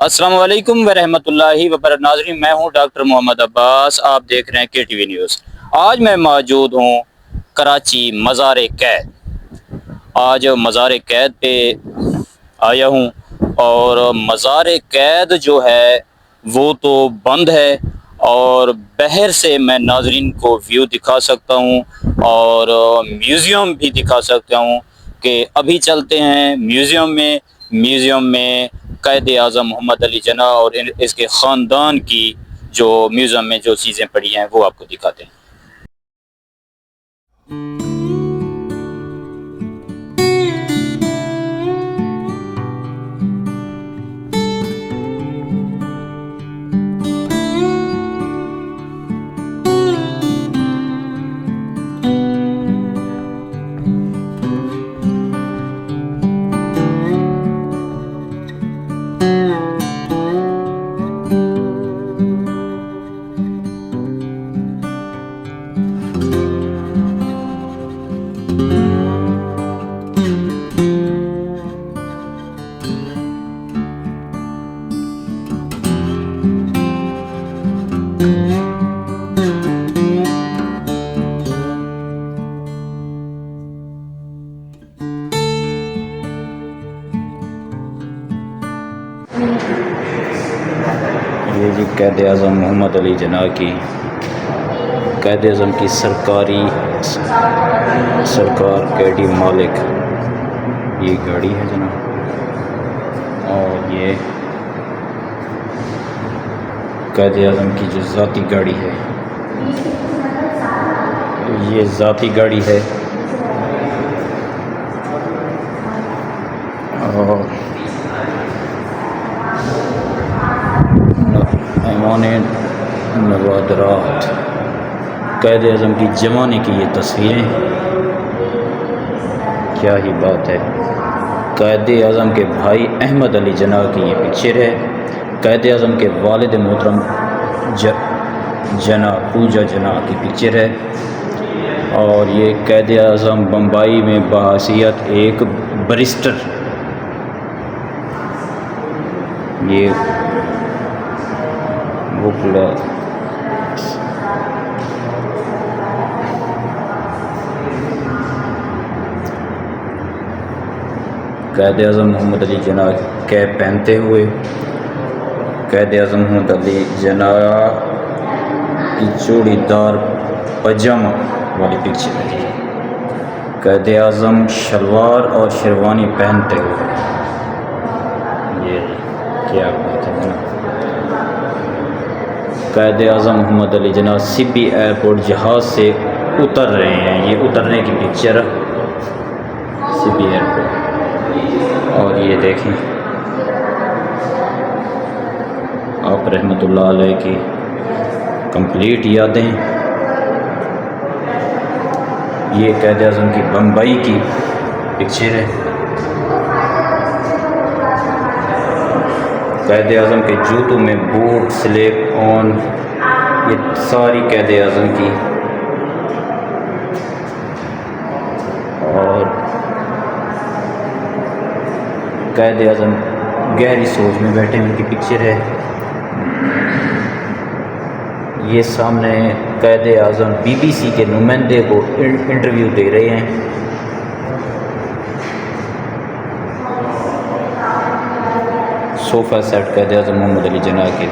अस्सलाम वालेकुम वरहमतुल्लाहि वबरकातुहू। नाज़रीन, मैं हूं डॉक्टर मोहम्मद अब्बास। आप देख रहे हैं KTV न्यूज़। आज मैं मौजूद हूं कराची मज़ार कैद। आज मज़ार कैद पे आया हूं और मज़ार कैद जो है वो तो बंद है और बाहर से मैं नाज़रीन को व्यू दिखा सकता हूं और म्यूज़ियम भी दिखा सकता हूं कि अभी चलते हैं म्यूज़ियम में क़ायद आज़म मोहम्मद अली जिन्ना और इसके ख़ानदान की जो म्यूज़ियम में जो चीज़ें पड़ी हैं वो आपको दिखाते हैं। ये जी क़ायद आज़म मोहम्मद अली जिन्ना की क़ायद आज़म की सरकार KD मालिक ये गाड़ी है जनाब। और ये क़ायद आज़म की जो ज़ाती गाड़ी है, ये ज़ाती गाड़ी है। और ऐवान नवादरात क़ायद आज़म की ज़माने की ये तस्वीरें, क्या ही बात है। क़ायद आज़म के भाई अहमद अली जिन्ना की ये पिक्चर है। क़ायद आज़म के वालिद मोहतरम जिन्ना पूजा जिन्ना की पिक्चर है। और ये क़ायद आज़म बम्बई में बहैसियत एक बैरिस्टर, ये वो पूरा क़ायद आज़म मोहम्मद अली जिन्ना कैप पहनते हुए क़ायद आज़म मोहम्मद अली जिन्ना की चूड़ीदार पजामा वाली पिक्चर है। क़ायद आज़म शलवार और शेरवानी पहनते हुए, ये क्या बात है ना। क़ायद आज़म मोहम्मद अली जिन्ना सिब्बी एयरपोर्ट जहाज़ से उतर रहे हैं। ये उतरने की पिक्चर सिब्बी एयरपोर्ट। और ये देखें आप रहमतुल्लाह अलैह की कंप्लीट यादें। ये क़ायद आज़म की बम्बई की पिक्चर है। क़ायद आज़म के जूतों में बूट स्लिप ऑन, ये सारी क़ायद आज़म की। और क़ायद आज़म गहरी सोच में बैठे उनकी पिक्चर है। ये सामने क़ायद आज़म BBC के नुमाइंदे को इंटरव्यू दे रहे हैं। सोफ़ा सेट क़ायद आज़म मोहम्मद अली जिन्ना के।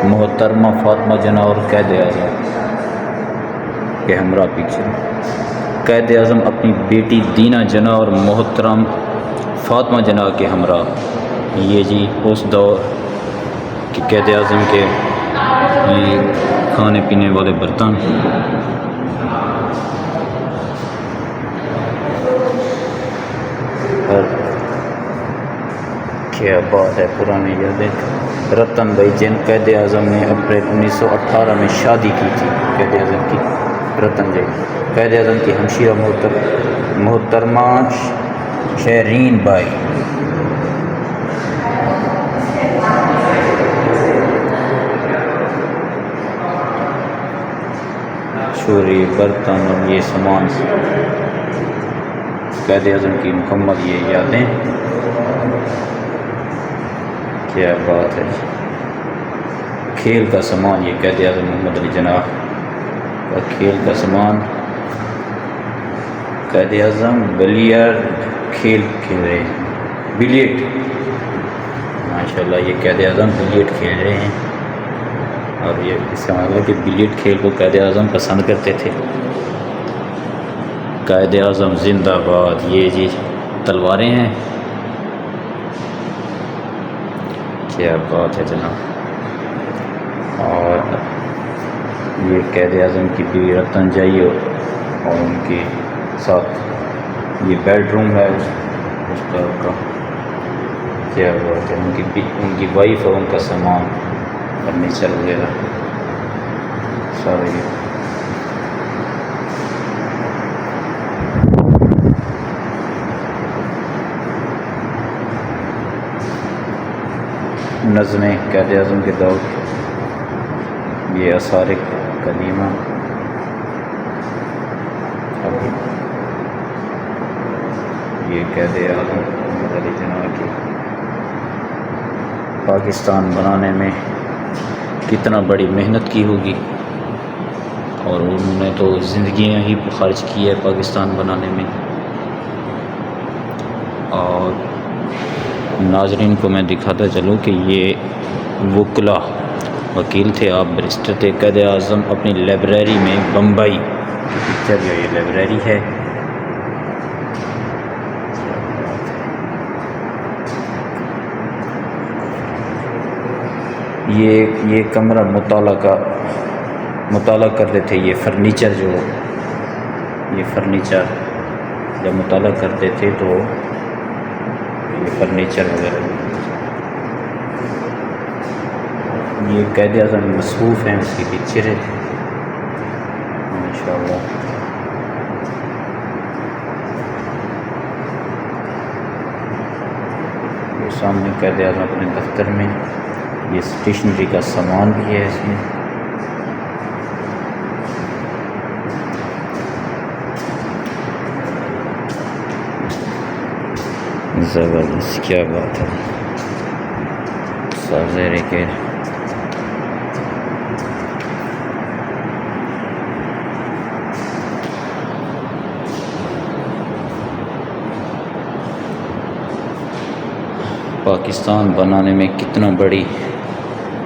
मोहतरमा फ़ातिमा जिन्ना और क़ायद आज़म के हमरा पिक्चर। क़ायद आज़म अपनी बेटी दीना जिन्ना और मोहतरम फ़ातिमा जिन्ना के हमरा। ये जी उस दौर के क़ायद आज़म के ये खाने पीने वाले बर्तन। क्या बात है, पुरानी यादें। रतन भाई जिन क़ायद आज़म ने अप्रैल 1918 में शादी की थी, क़ायद आज़म की रतन जी। क़ायद आज़म की हमशीरा मोहतरमा शहरीन बाई। छुरी बर्तन और ये सामान कैद आज़म की मुकम्मल ये यादें। क्या बात है। खेल का सामान, ये कैद आज़म मोहम्मद अली जनाह का खेल का सामान। कैद आज़म बिलियर्ड खेल खेल रहे हैं, बिलियर्ड, माशाल्लाह ये कैद आज़म बिलियर्ड खेल रहे हैं। और ये इसका मतलब है कि बिलियर्ड खेल को कैद आज़म पसंद करते थे। कैद आज़म जिंदाबाद। ये जी तलवारें हैं, क्या बात है जनाब। और ये कैद आज़म की बीवी रतन जाई और उनके साथ ये बेडरूम है उसका का, क्या बात है। उनकी वाइफ और उनका सामान, फर्नीचर वगैरह सारे। नज़में कैद आज़म के दौर, ये आसार कदीमा। ये कैद आज़म मोहम्मद अली जिन्ना की पाकिस्तान बनाने में कितना बड़ी मेहनत की होगी, और उन्होंने तो ज़िंदगियाँ ही खर्च की है पाकिस्तान बनाने में। और नाजरीन को मैं दिखाता चलूँ कि ये वकला वकील थे, आप बैरिस्टर थे। कैद आज़म अपनी लाइब्रेरी में बम्बई की पिक्चर जो ये लाइब्रेरी है, ये कमरा मुताला करते थे। ये फर्नीचर जब मुताला करते थे तो ये फर्नीचर वगैरह, ये कैद आज़म मसरूफ़ हैं, उसकी पिक्चर है माशाअल्लाह। ये सामने कैद आज़म अपने दफ्तर में, ये स्टेशनरी का सामान भी है इसमें। ज़बरदस्त, क्या बात है। साज़ेरे के पाकिस्तान बनाने में कितना बड़ी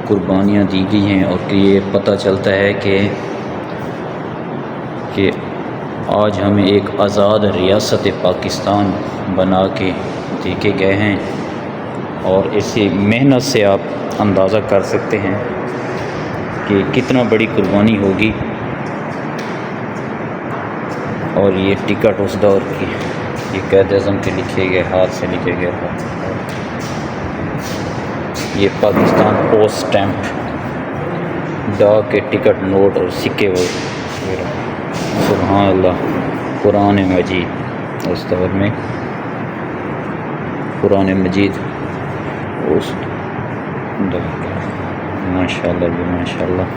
कुर्बानियाँ दी गई हैं, और कि ये पता चलता है कि आज हमें एक आज़ाद रियासत पाकिस्तान बना के देखे गए हैं। और इसी मेहनत से आप अंदाज़ा कर सकते हैं कि कितना बड़ी कुर्बानी होगी। और ये टिकट उस दौर की, ये कैद आज़म के लिखे गए, हाथ से लिखे गए हाथ। ये पाकिस्तान पोस्ट स्टैम्प, डाक के टिकट, नोट और सिक्के वगैरह। सुभान अल्लाह। कुरान मजीद, उस दौर में कुरान मजीद उस माशाअल्लाह जी माशाअल्लाह।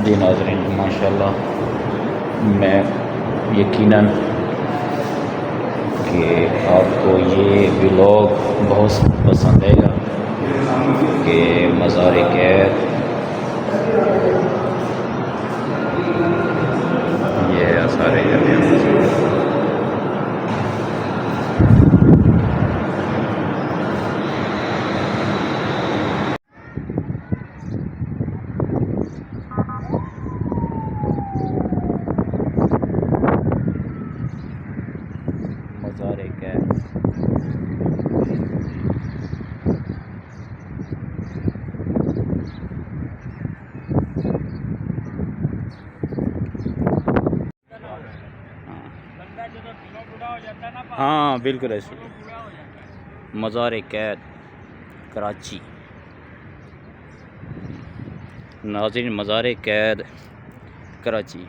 जी नाज़रीन माशाअल्लाह, मैं यकीनन कि आपको ये व्लॉग बहुत पसंद आएगा कि मज़ार कैद, ये सारे मज़ार कैद। हाँ बिल्कुल ऐसे। मज़ार कैद कराची। नाज़रीन मज़ार कैद कराची।